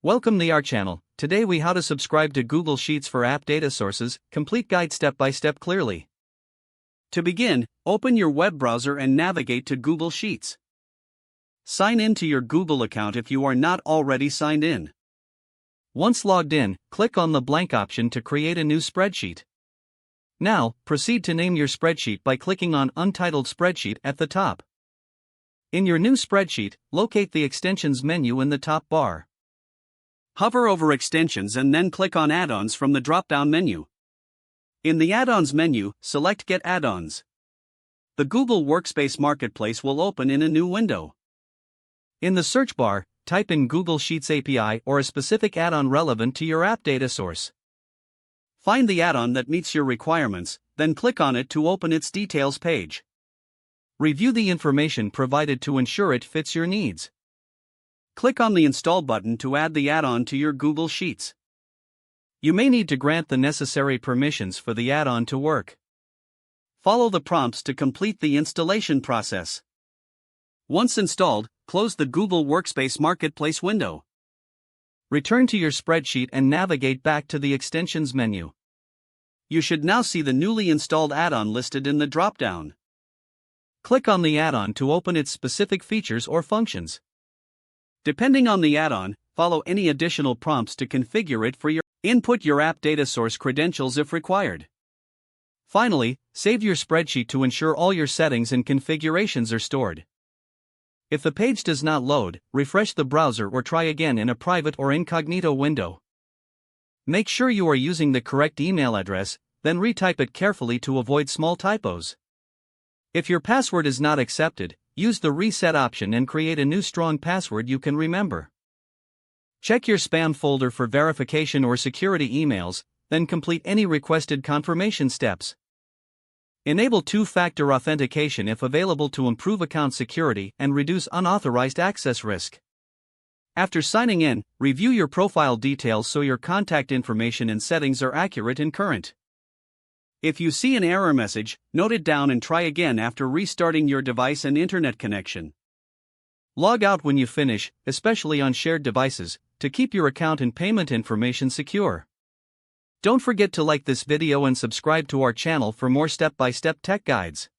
Welcome to our channel. Today we how to subscribe to Google Sheets for app data sources, complete guide step by step clearly. To begin, open your web browser and navigate to Google Sheets. Sign in to your Google account if you are not already signed in. Once logged in, click on the blank option to create a new spreadsheet. Now, proceed to name your spreadsheet by clicking on Untitled Spreadsheet at the top. In your new spreadsheet, locate the Extensions menu in the top bar. Hover over Extensions and then click on Add-ons from the drop-down menu. In the Add-ons menu, select Get Add-ons. The Google Workspace Marketplace will open in a new window. In the search bar, type in Google Sheets API or a specific add-on relevant to your app data source. Find the add-on that meets your requirements, then click on it to open its details page. Review the information provided to ensure it fits your needs. Click on the Install button to add the add-on to your Google Sheets. You may need to grant the necessary permissions for the add-on to work. Follow the prompts to complete the installation process. Once installed, close the Google Workspace Marketplace window. Return to your spreadsheet and navigate back to the Extensions menu. You should now see the newly installed add-on listed in the drop-down. Click on the add-on to open its specific features or functions. Depending on the add-on, follow any additional prompts to configure it for your input your app data source credentials if required. Finally, save your spreadsheet to ensure all your settings and configurations are stored. If the page does not load, refresh the browser or try again in a private or incognito window. Make sure you are using the correct email address, then retype it carefully to avoid small typos. If your password is not accepted, use the reset option and create a new strong password you can remember. Check your spam folder for verification or security emails, then complete any requested confirmation steps. Enable two-factor authentication if available to improve account security and reduce unauthorized access risk. After signing in, review your profile details so your contact information and settings are accurate and current. If you see an error message, note it down and try again after restarting your device and internet connection. Log out when you finish, especially on shared devices, to keep your account and payment information secure. Don't forget to like this video and subscribe to our channel for more step-by-step tech guides.